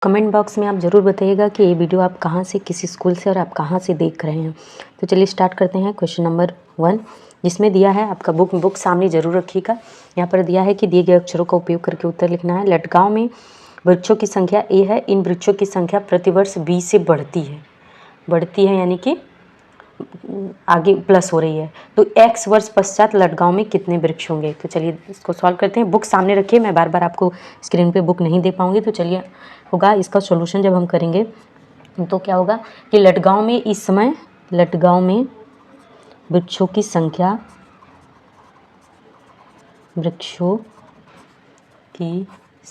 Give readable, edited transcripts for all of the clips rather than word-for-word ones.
Comment box में आप ज़रूर बताइएगा कि ये वीडियो आप कहाँ से, किस स्कूल से और आप कहाँ से देख रहे हैं। तो चलिए स्टार्ट करते हैं। क्वेश्चन नंबर 1 जिसमें दिया है, आपका बुक सामने ज़रूर रखिएगा। यहाँ पर दिया है कि दिए गए अक्षरों का उपयोग करके उत्तर लिखना है। लटगांव में वृक्षों की संख्या ए है। इन वृक्षों की संख्या प्रतिवर्ष बी से बढ़ती है यानी कि आगे प्लस हो रही है। तो x वर्ष पश्चात लटगांव में कितने वृक्ष होंगे। तो चलिए इसको सॉल्व करते हैं। बुक सामने रखिए, मैं बार बार आपको स्क्रीन पे बुक नहीं दे पाऊंगी। तो चलिए होगा इसका सॉल्यूशन जब हम करेंगे तो क्या होगा कि लटगांव में इस समय वृक्षों की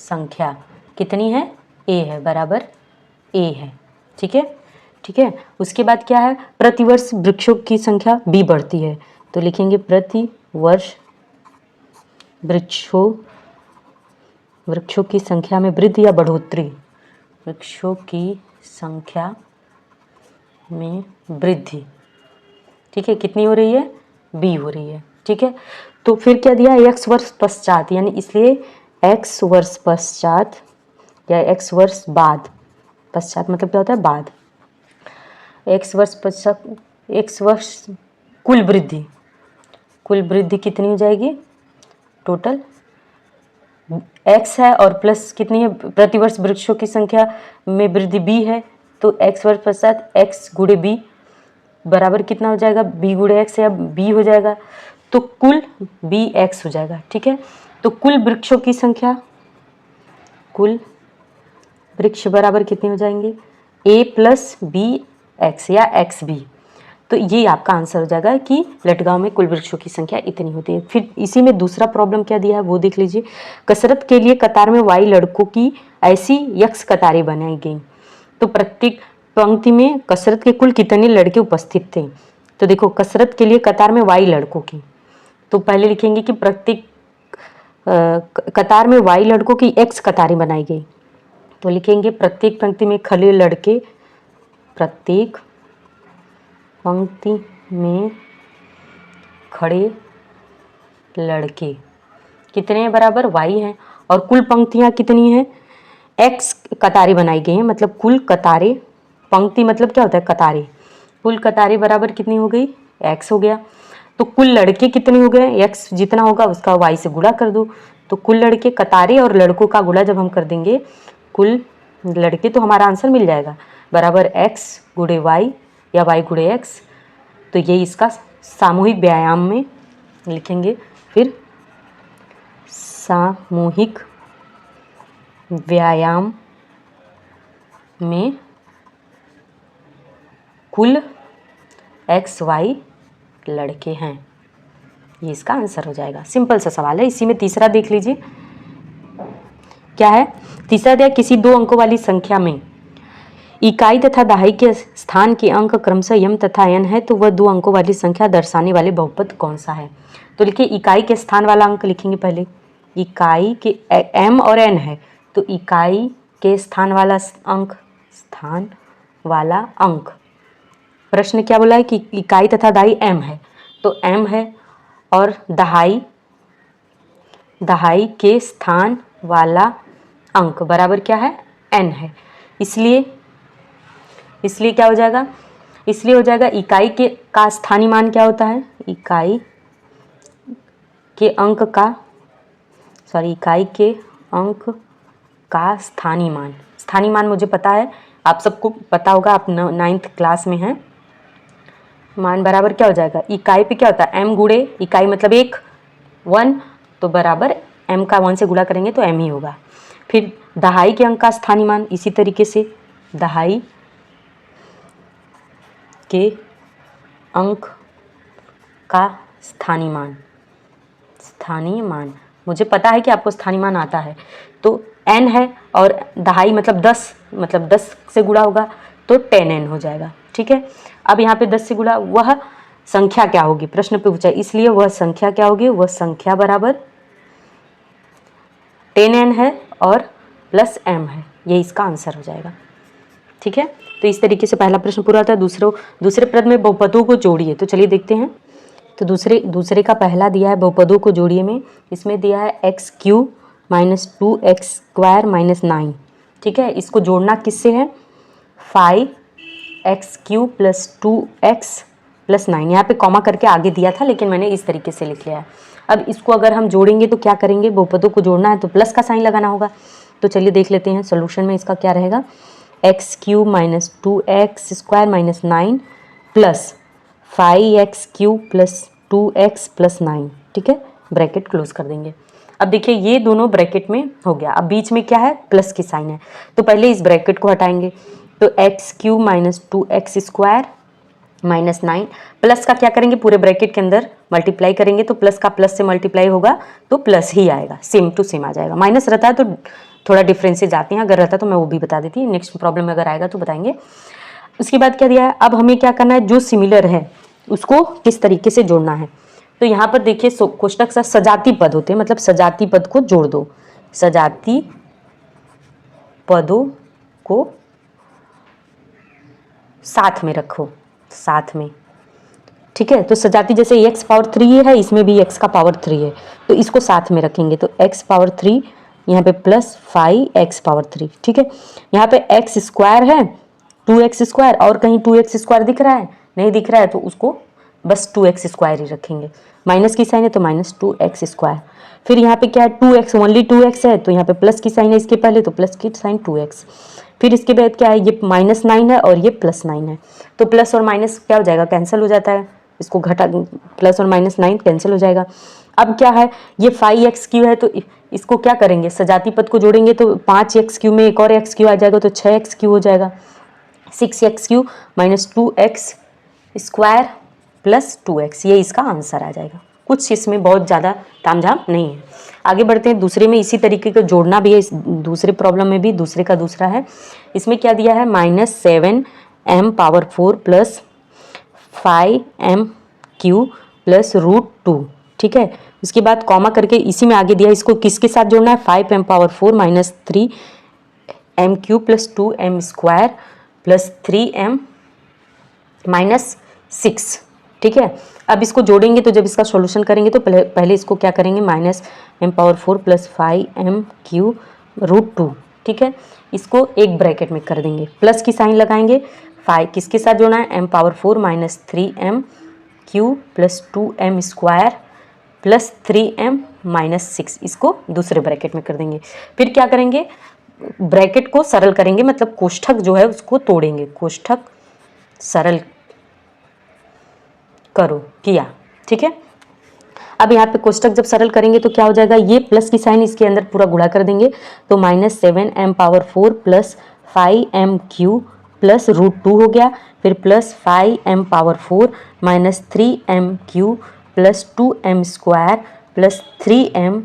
संख्या कितनी है, a है, बराबर a है। ठीक है। उसके बाद क्या है, प्रतिवर्ष वृक्षों की संख्या b बढ़ती है। तो लिखेंगे प्रति वर्ष वृक्षों की संख्या में वृद्धि या बढ़ोतरी, वृक्षों की संख्या में वृद्धि। ठीक है, कितनी हो रही है, b हो रही है। ठीक है, तो फिर क्या दिया, x वर्ष पश्चात, यानी इसलिए x वर्ष पश्चात या x वर्ष बाद, पश्चात मतलब क्या होता है, बाद, x वर्ष पश्चात, x वर्ष कुल वृद्धि कितनी हो जाएगी, टोटल x है और प्लस कितनी है, प्रतिवर्ष वृक्षों की संख्या में वृद्धि b है। तो x वर्ष पश्चात x गुणे b बराबर कितना हो जाएगा, b गुणे x या b हो जाएगा। तो कुल bx हो जाएगा। ठीक है, तो कुल वृक्षों की संख्या, कुल वृक्ष बराबर कितने हो जाएंगे, a प्लस बी एक्स या एक्स बी। तो ये आपका आंसर हो जाएगा कि लटगांव में कुल वृक्षों की संख्या इतनी होती है। फिर इसी में दूसरा प्रॉब्लम क्या दिया है वो देख लीजिए। कसरत के लिए कतार में y लड़कों की ऐसी यक्ष कतारें बनाई गई। तो प्रत्येक पंक्ति में कसरत के कुल कितने लड़के उपस्थित थे। तो देखो, कसरत के लिए कतार में y लड़कों की, तो पहले लिखेंगे कि प्रत्येक कतार में y लड़कों की x कतारें बनाई गई। तो लिखेंगे प्रत्येक पंक्ति में खड़े लड़के, प्रत्येक पंक्ति में खड़े लड़के कितने हैं, बराबर y हैं, और कुल पंक्तियां कितनी हैं, x कतारें बनाई गई हैं। मतलब कुल कतारें, पंक्ति मतलब क्या होता है, कतारें, कुल कतारें बराबर कितनी हो गई, x हो गया। तो कुल लड़के कितने हो गए, x जितना होगा उसका y से गुणा कर दो। तो कुल लड़के, कतारें और लड़कों का गुणा जब हम कर देंगे, कुल लड़के, तो हमारा आंसर मिल जाएगा बराबर x गुणे y या y गुणे x। तो ये इसका सामूहिक व्यायाम में लिखेंगे। फिर सामूहिक व्यायाम में कुल x y लड़के हैं, ये इसका आंसर हो जाएगा। सिंपल सा सवाल है। इसी में तीसरा देख लीजिए क्या है। तीसरा दिया, किसी दो अंकों वाली संख्या में इकाई तथा दहाई के स्थान के अंक क्रमशः यम तथा n है, तो वह दो अंकों वाली संख्या दर्शाने वाले बहुपद कौन सा है। तो लिखिए, इकाई के स्थान वाला अंक लिखेंगे पहले, इकाई के m और n है, तो इकाई के स्थान वाला अंक, प्रश्न क्या बोला है कि इकाई तथा दहाई m है, तो m है, और दहाई के स्थान वाला अंक बराबर क्या है, n है। इसलिए क्या हो जाएगा, इसलिए हो जाएगा इकाई का स्थानीय मान क्या होता है, इकाई के अंक का स्थानीय मान मुझे पता है, आप सबको पता होगा, आप 9th क्लास में हैं। मान बराबर क्या हो जाएगा, इकाई पे क्या होता है, m गुणे इकाई मतलब 1, तो बराबर m का 1 से गुणा करेंगे तो m ही होगा। फिर दहाई के अंक का स्थानीय मान, इसी तरीके से दहाई के अंक का स्थानीय मान मुझे पता है कि आपको स्थानीय मान आता है। तो n है और दहाई मतलब 10 से गुणा होगा तो 10n हो जाएगा। ठीक है, अब यहाँ पे 10 से गुणा, वह संख्या क्या होगी, प्रश्न पे पूछा, इसलिए वह संख्या क्या होगी, वह संख्या बराबर 10n है और प्लस m है, ये इसका आंसर हो जाएगा। ठीक है, तो इस तरीके से पहला प्रश्न पूरा होता है। दूसरे पद में बहुपदों को जोड़िए, तो चलिए देखते हैं। तो दूसरे का पहला दिया है बहुपदों को जोड़िए में, इसमें दिया है x³ - 2x² - 9, ठीक है। इसको जोड़ना किससे है, 5x³ + 2x + 9। यहाँ पे कॉमा करके आगे दिया था लेकिन मैंने इस तरीके से लिख लिया है। अब इसको अगर हम जोड़ेंगे तो क्या करेंगे, बहुपदों को जोड़ना है तो प्लस का साइन लगाना होगा। तो चलिए देख लेते हैं सोल्यूशन में इसका क्या रहेगा, x³ - 2x² - 9 + 5x³ + 2x + 9, ठीक है। ब्रैकेट क्लोज कर देंगे। अब देखिए ये दोनों ब्रैकेट में हो गया। अब बीच में क्या है, प्लस की साइन है, तो पहले इस ब्रैकेट को हटाएंगे। तो x³ - 2x² - 9 प्लस का क्या करेंगे, पूरे ब्रैकेट के अंदर मल्टीप्लाई करेंगे तो प्लस का प्लस से मल्टीप्लाई होगा तो प्लस ही आएगा, सेम टू सेम आ जाएगा। माइनस रहता है तो थोड़ा डिफरेंसेस आते हैं, अगर रहता तो मैं वो भी बता देती, नेक्स्ट प्रॉब्लम में अगर आएगा तो बताएंगे। उसके बाद क्या दिया है, अब हमें क्या करना है, जो सिमिलर है उसको किस तरीके से जोड़ना है। तो यहाँ पर देखिए कोष्टक सा सजाती पद होते हैं, मतलब सजाती पद को जोड़ दो, सजाती पदों को साथ में रखो, साथ में, ठीक है। तो सजाती जैसे x⁻3 है, इसमें भी x का पावर 3 है, तो इसको साथ में रखेंगे तो x⁻3 यहाँ पे प्लस 5x⁻3, ठीक है। यहाँ पे x² है 2x² और कहीं 2x² दिख रहा है, नहीं दिख रहा है तो उसको बस 2x² ही रखेंगे। माइनस की साइन है तो -2x²। फिर यहाँ पे क्या है, 2x ओनली 2x है तो यहाँ पे प्लस की साइन है इसके पहले, तो प्लस की साइन 2x। फिर इसके बाद क्या है, ये -9 है और ये +9 है, तो प्लस और माइनस क्या हो जाएगा, कैंसिल हो जाता है। इसको घटा, प्लस और -9 कैंसिल हो जाएगा। अब क्या है, ये 5x³ है तो इसको क्या करेंगे, सजाती पद को जोड़ेंगे तो 5x³ में एक और x³ आ जाएगा तो 6x³ हो जाएगा। 6x³ - 2x² + 2x, ये इसका आंसर आ जाएगा। कुछ इसमें बहुत ज़्यादा तामझाम नहीं है। आगे बढ़ते हैं, दूसरे में इसी तरीके का जोड़ना भी है, इस दूसरे प्रॉब्लम में भी दूसरे का दूसरा है। इसमें क्या दिया है, -7m⁴ + 5m³ + √2, ठीक है। उसके बाद कॉमा करके इसी में आगे दिया, इसको किसके साथ जोड़ना है, 5m⁴ - 3m³ + 2m² + 3m - 6, ठीक है। अब इसको जोड़ेंगे तो जब इसका सॉल्यूशन करेंगे तो पहले इसको क्या करेंगे, -m⁴ + 5m³ √2, ठीक है। इसको एक ब्रैकेट में कर देंगे, प्लस की साइन लगाएंगे। 5 किसके साथ जोड़ना है, m⁴ - 3m³ + 2m² + 3m - 6, इसको दूसरे ब्रैकेट में कर देंगे। फिर क्या करेंगे, ब्रैकेट को सरल करेंगे, मतलब कोष्ठक जो है उसको तोड़ेंगे, कोष्ठक सरल करो किया, ठीक है। अब यहाँ पे कोष्ठक जब सरल करेंगे तो क्या हो जाएगा, ये प्लस की साइन इसके अंदर पूरा गुणा कर देंगे तो -7m⁴ + 5m³ + √2 हो गया। फिर plus 5m⁴ - 3m³ + 2m² + 3m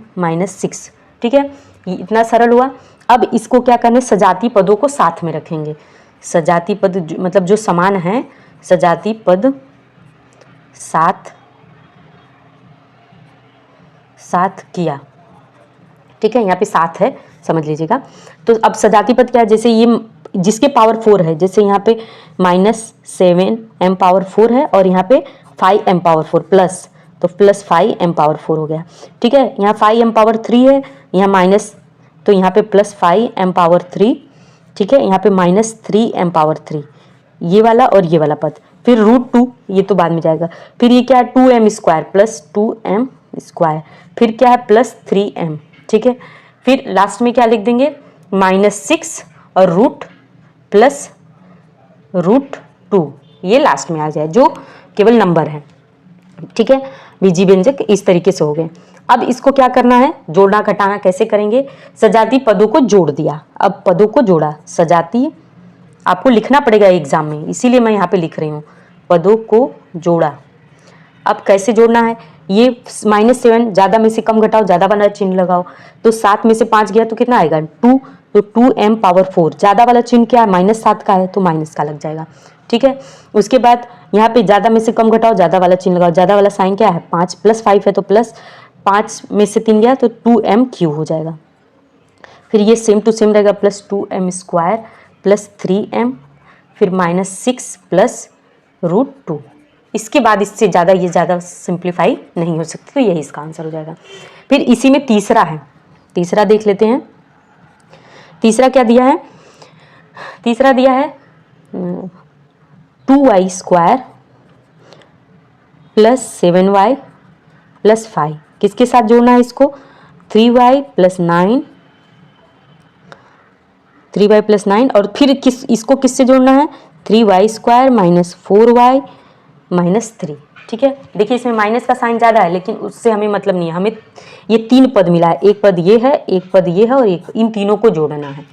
- 6, ठीक है। ये इतना सरल हुआ। अब इसको क्या करना है, सजाती पदों को साथ में रखेंगे। सजाती पद मतलब जो समान है, सजाती पद साथ किया, ठीक है। यहाँ पे साथ है, समझ लीजिएगा। तो अब सजाती पद क्या है, जैसे ये जिसके पावर 4 है, जैसे यहाँ पे -7m⁴ है और यहाँ पे 5m⁴ प्लस, तो प्लस 5m⁴ हो गया, ठीक है। यहाँ 5m⁴ है, यहाँ माइनस, तो यहाँ पे प्लस 5m⁴, ठीक है। यहाँ पे -3m⁴, ये वाला और ये वाला पद। फिर √2, ये तो बाद में जाएगा। फिर ये क्या है, 2m² + 2m², फिर क्या है प्लस 3m, ठीक है। फिर लास्ट में क्या लिख देंगे, -6 और √2, ये लास्ट में आ जाए, जो केवल नंबर है, ठीक है। बीजी व्यंजक इस तरीके से हो गए। अब इसको क्या करना है, जोड़ना घटाना कैसे करेंगे, सजाती पदों को जोड़ दिया। अब पदों को जोड़ा, सजाती आपको लिखना पड़ेगा एग्जाम में, इसीलिए मैं यहाँ पे लिख रही हूँ, पदों को जोड़ा। अब कैसे जोड़ना है, ये -7 ज़्यादा में से कम घटाओ, ज़्यादा वाला चिन्ह लगाओ, तो 7 में से 5 गया तो कितना आएगा 2, तो 2m⁴, ज़्यादा वाला चिन्ह क्या है, -7 का है तो माइनस का लग जाएगा, ठीक है। उसके बाद यहाँ पे ज़्यादा में से कम घटाओ, ज़्यादा वाला चिन्ह लगाओ, ज़्यादा वाला साइन क्या है 5 + 5 है तो प्लस 5 में से 3 गया तो 2m³ हो जाएगा। फिर ये सेम टू सेम रहेगा, + 2m² + 3m, फिर -6 + √2। इसके बाद इससे ज़्यादा ये ज़्यादा सिंप्लीफाई नहीं हो सकती, तो यही इसका आंसर हो जाएगा। फिर इसी में तीसरा है, तीसरा देख लेते हैं। तीसरा क्या दिया है, तीसरा दिया है 2y square plus 7y plus 5, किसके साथ जोड़ना है इसको, 3y प्लस 9, 3y प्लस 9, और फिर इसको किससे जोड़ना है, 3y square minus 4y minus 3। ठीक है, देखिए इसमें माइनस का साइन ज़्यादा है लेकिन उससे हमें मतलब नहीं है, हमें ये 3 पद मिला है, एक पद ये है, एक पद ये है और एक, इन तीनों को जोड़ना है।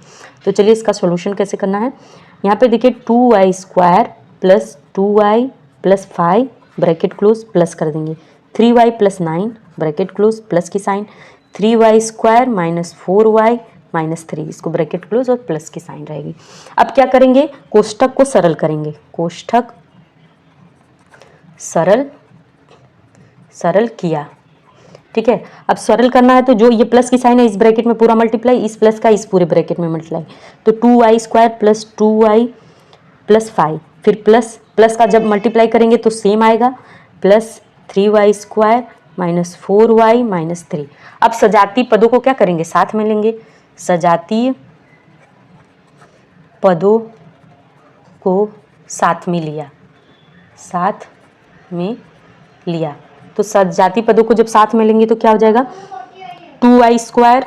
तो चलिए इसका सॉल्यूशन कैसे करना है। यहाँ पे देखिए 2y square plus 2y plus 5 bracket close plus कर देंगे, 3y plus 9 bracket close plus की sign, 3y square minus 4y minus 3, इसको ब्रैकेट क्लोज और प्लस की साइन रहेगी। अब क्या करेंगे, कोष्ठक को सरल करेंगे, कोष्ठक सरल किया। ठीक है, अब सरल करना है तो जो ये प्लस की साइन है इस ब्रैकेट में पूरा मल्टीप्लाई, इस प्लस का इस पूरे ब्रैकेट में मल्टीप्लाई, तो 2y square plus 2y plus 5, फिर प्लस का जब मल्टीप्लाई करेंगे तो सेम आएगा, plus 3y square minus 4y minus 3। अब सजातीय पदों को क्या करेंगे, साथ में लेंगे, सजातीय पदों को साथ में लिया, तो सजातीय पदों को जब साथ में लेंगे तो क्या हो जाएगा, 2y स्क्वायर,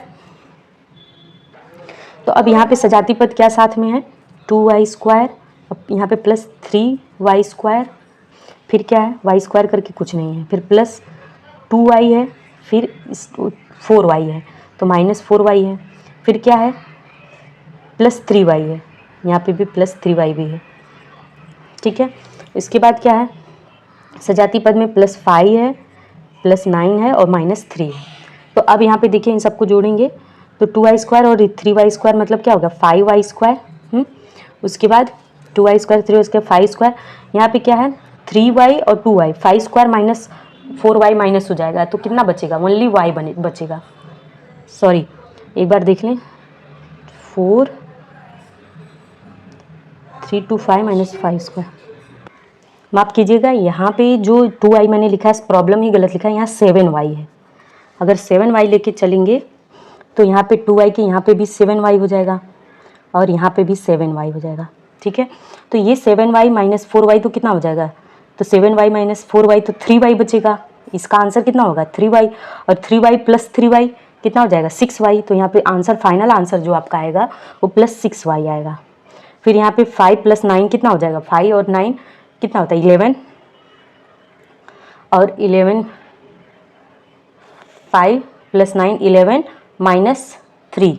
तो अब यहाँ पे सजातीय पद क्या साथ में है, 2y स्क्वायर, अब यहाँ पे प्लस 3y स्क्वायर, फिर क्या है, y स्क्वायर करके कुछ नहीं है, फिर प्लस 2y है, फिर 4y है तो माइनस 4y है, फिर क्या है, प्लस 3y है, यहाँ पे भी प्लस 3y भी है। ठीक है, इसके बाद क्या है, सजातीय पद में प्लस 5 है, प्लस 9 है और माइनस 3 है। तो अब यहाँ पे देखिए इन सबको जोड़ेंगे तो 2y स्क्वायर और 3y स्क्वायर मतलब क्या होगा, 5y स्क्वायर, उसके बाद 2y square 3y square 5 square, यहाँ पे क्या है 3y और 2y, 5 square minus 4y minus हो जाएगा तो कितना बचेगा, ओनली y बचेगा, सॉरी एक बार देख लें, 4 3 2 5 माइनस 5 स्क्वायर, माफ़ कीजिएगा यहाँ पे जो 2y मैंने लिखा है प्रॉब्लम ही गलत लिखा है, यहाँ 7y है, अगर 7y लेके चलेंगे तो यहाँ पे 2y के यहाँ पे भी 7y हो जाएगा और यहाँ पे भी 7y हो जाएगा। ठीक है, तो ये 7y माइनस 4y तो कितना हो जाएगा, तो 7y माइनस 4y तो 3y बचेगा, इसका आंसर कितना होगा 3y, और 3y प्लस 3y कितना हो जाएगा 6y, तो यहाँ पे आंसर फाइनल आंसर जो आपका आएगा वो प्लस 6y आएगा। फिर यहाँ पे 5 प्लस 9 कितना हो जाएगा, 5 और 9 कितना होता है 11, और 11 5 प्लस 9 11 माइनस 3,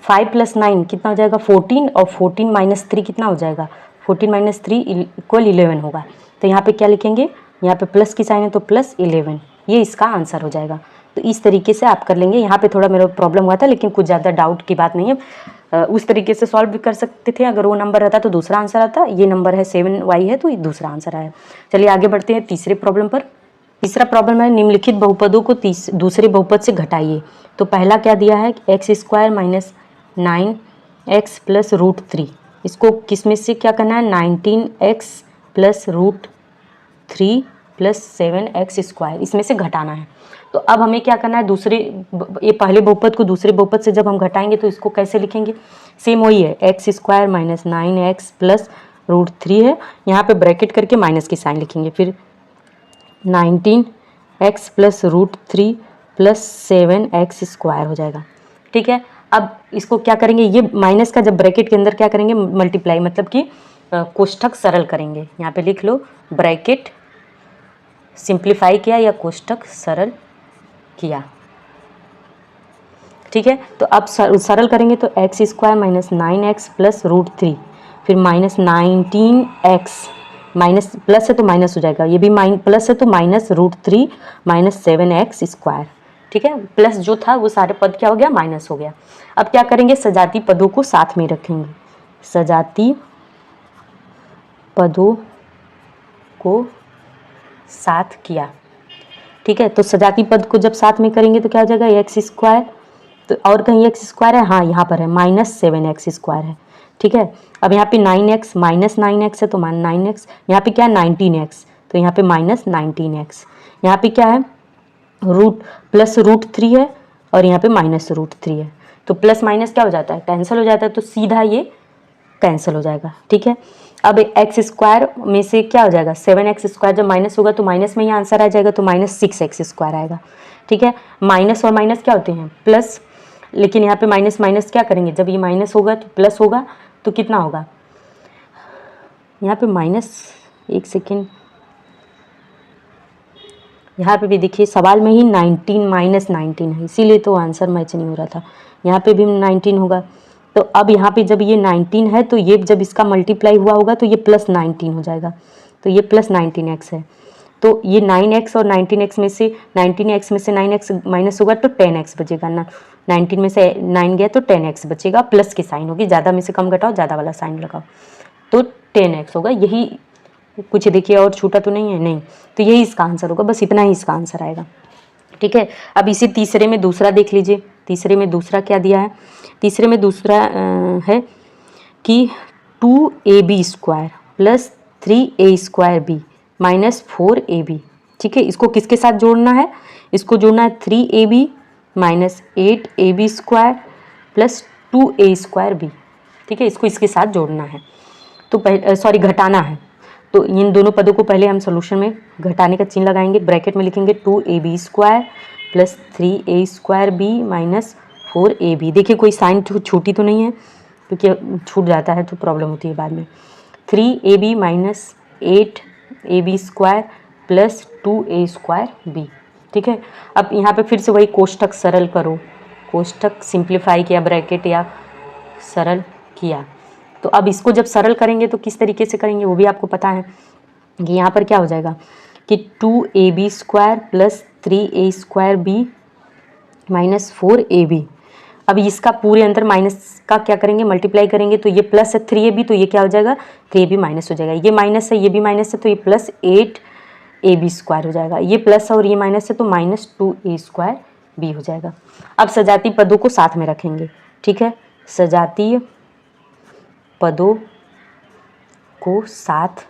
5 प्लस 9 कितना हो जाएगा 14, और 14 माइनस 3 कितना हो जाएगा 14 माइनस 3 इक्वल 11 होगा। तो यहाँ पे क्या लिखेंगे, यहाँ पे प्लस की साइन है तो प्लस 11, ये इसका आंसर हो जाएगा। तो इस तरीके से आप कर लेंगे। यहाँ पे थोड़ा मेरा प्रॉब्लम हुआ था लेकिन कुछ ज़्यादा डाउट की बात नहीं है, उस तरीके से सॉल्व भी कर सकते थे। अगर वो नंबर रहता तो दूसरा आंसर आता, ये नंबर है 7y है तो ये दूसरा आंसर आया। चलिए आगे बढ़ते हैं तीसरे प्रॉब्लम पर। तीसरा प्रॉब्लम है निम्नलिखित बहुपदों को दूसरे बहुपद से घटाइए। तो पहला क्या दिया है x square minus 9x plus root 3, इसको किस में से क्या करना है 19x plus root 3 plus 7x square, इसमें से घटाना है। तो अब हमें क्या करना है, दूसरे ये पहले बहुपद को दूसरे बहुपद से जब हम घटाएंगे तो इसको कैसे लिखेंगे, सेम वही है x square minus 9x plus root 3 है, यहाँ पे ब्रैकेट करके माइनस की साइन लिखेंगे, फिर 19x plus root 3 plus 7x square हो जाएगा। ठीक है, अब इसको क्या करेंगे, ये माइनस का जब ब्रैकेट के अंदर क्या करेंगे मल्टीप्लाई, मतलब कि कोष्ठक सरल करेंगे। यहाँ पे लिख लो ब्रैकेट सिंप्लीफाई किया या कोष्ठक सरल किया। ठीक है, तो अब सरल करेंगे तो x square minus 9x plus root 3, फिर माइनस 19x, माइनस प्लस है तो माइनस हो जाएगा, ये भी प्लस है तो minus root 3 minus 7x square. ठीक है, प्लस जो था वो सारे पद क्या हो गया माइनस हो गया। अब क्या करेंगे सजातीय पदों को साथ में रखेंगे, सजातीय पदों को साथ किया। ठीक है, तो सजातीय पद को जब साथ में करेंगे तो क्या हो जाएगा एक्स स्क्वायर, तो और कहीं एक्स स्क्वायर है, हाँ यहाँ पर है माइनस 7x स्क्वायर है। ठीक है, अब यहाँ पे 9x माइनस 9x है तो 9x, यहाँ पे क्या है 19x तो यहाँ पे माइनस 19x, यहाँ पे क्या है रूट प्लस रूट 3 है और यहाँ पे -√3 है, तो प्लस माइनस क्या हो जाता है, कैंसिल हो जाता है, तो सीधा ये कैंसिल हो जाएगा। ठीक है, अब एक्स स्क्वायर में से क्या हो जाएगा, 7x² जब माइनस होगा तो माइनस में ही आंसर आ जाएगा, तो -6x² आएगा। ठीक है, माइनस और माइनस क्या होते हैं, प्लस, लेकिन यहाँ पे माइनस माइनस क्या करेंगे, जब ये माइनस होगा तो प्लस होगा, तो कितना होगा यहाँ पे माइनस, एक सेकेंड, यहाँ पे भी देखिए सवाल में ही 19 -19 है, इसीलिए तो आंसर मैच नहीं हो रहा था। यहाँ पे भी 19 होगा, तो अब यहाँ पे जब ये 19 है तो ये जब इसका मल्टीप्लाई हुआ होगा तो ये +19 हो जाएगा, तो ये +19x है। तो ये 9x और 19x में से 9x माइनस होगा तो 10x बचेगा ना, 19 में से 9 गया तो 10x बचेगा, प्लस की साइन होगी, ज़्यादा में से कम घटाओ, ज़्यादा वाला साइन लगाओ, तो 10x होगा। यही कुछ देखिए और छूटा तो नहीं है, नहीं, तो यही इसका आंसर होगा, बस इतना ही इसका आंसर आएगा। ठीक है, अब इसी तीसरे में दूसरा देख लीजिए, तीसरे में दूसरा क्या दिया है, तीसरे में दूसरा है कि 2ab² + 3a² b - 4ab। ठीक है, इसको किसके साथ जोड़ना है, इसको जोड़ना है 3ab - 8ab² + 2a² b। ठीक है, इसको इसके साथ जोड़ना है, तो पहले घटाना है, तो इन दोनों पदों को पहले हम सोल्यूशन में घटाने का चिन्ह लगाएंगे, ब्रैकेट में लिखेंगे 2ab² + 3a² b - 4ab। देखिए कोई साइन छूटी तो नहीं है, क्योंकि छूट जाता है तो प्रॉब्लम होती है बाद में। 3ab - 8ab² + 2a² b। ठीक है, अब यहाँ पे फिर से वही कोष्ठक सरल करो, कोष्ठक सिंप्लीफाई किया, ब्रैकेट या सरल किया, तो अब इसको जब सरल करेंगे तो किस तरीके से करेंगे वो भी आपको पता है कि यहाँ पर क्या हो जाएगा कि 2ab² + 3a² b - 4ab। अब इसका पूरे अंदर माइनस का क्या करेंगे, मल्टीप्लाई करेंगे, तो ये प्लस है 3ab, तो ये क्या हो जाएगा, 3ab माइनस हो जाएगा, ये माइनस है, ये भी माइनस है, तो ये +8ab² हो जाएगा, ये प्लस है और ये माइनस है, तो -2a² b हो जाएगा। अब सजातीय पदों को साथ में रखेंगे। ठीक है, सजातीय पदों को साथ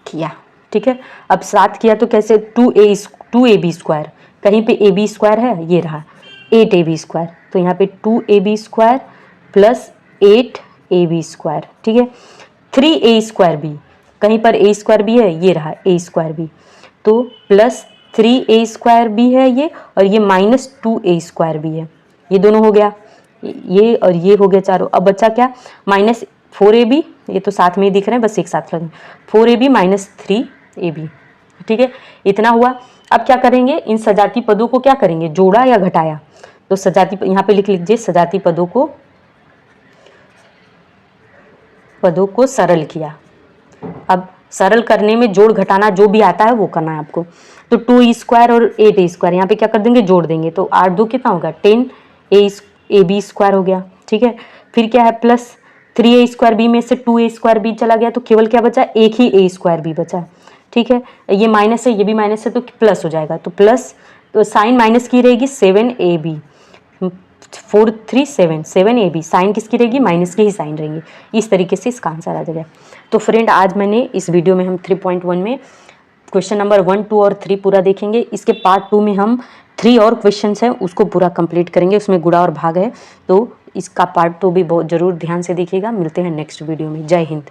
किया। ठीक है, अब साथ किया तो कैसे, 2ab², कहीं पे ab² है, ये रहा 8ab², तो यहाँ पे 2ab² + 8ab²। ठीक है, 3a² b, कहीं पर a² भी है, ये रहा a² b, तो +3a² b है ये, और ये -2a² b है, ये दोनों हो गया, ये और ये हो गया चारों। अब बचा क्या, -4ab, ये तो साथ में ही दिख रहे हैं, बस एक साथ रखें, 4ab - 3ab। ठीक है, इतना हुआ। अब क्या करेंगे, इन सजातीय पदों को क्या करेंगे, जोड़ा या घटाया, तो सजातीय यहाँ पे लिख लीजिए, सजातीय पदों को सरल किया। अब सरल करने में जोड़ घटाना जो भी आता है वो करना है आपको, तो 2a² और 8a², यहाँ पे क्या कर देंगे, जोड़ देंगे, तो 8 2 कितना होगा, 10ab² हो गया। ठीक है, फिर क्या है, प्लस 3a² b में से 2a² b चला गया, तो केवल क्या बचा, एक ही a² b बचा। ठीक है, ये माइनस है, ये भी माइनस है, तो प्लस हो जाएगा, तो प्लस, तो साइन माइनस की रहेगी 7ab, 4 3 7 7ab, साइन किसकी रहेगी, माइनस की ही साइन रहेंगी। इस तरीके से इसका आंसर आ जाएगा। तो फ्रेंड, आज मैंने इस वीडियो में हम 3.1 में क्वेश्चन नंबर 1, 2 और 3 पूरा देखेंगे। इसके पार्ट 2 में हम 3 और क्वेश्चंस हैं उसको पूरा कंप्लीट करेंगे, उसमें गुणा और भाग है, तो इसका पार्ट 2 भी बहुत ज़रूर ध्यान से देखिएगा। मिलते हैं नेक्स्ट वीडियो में। जय हिंद।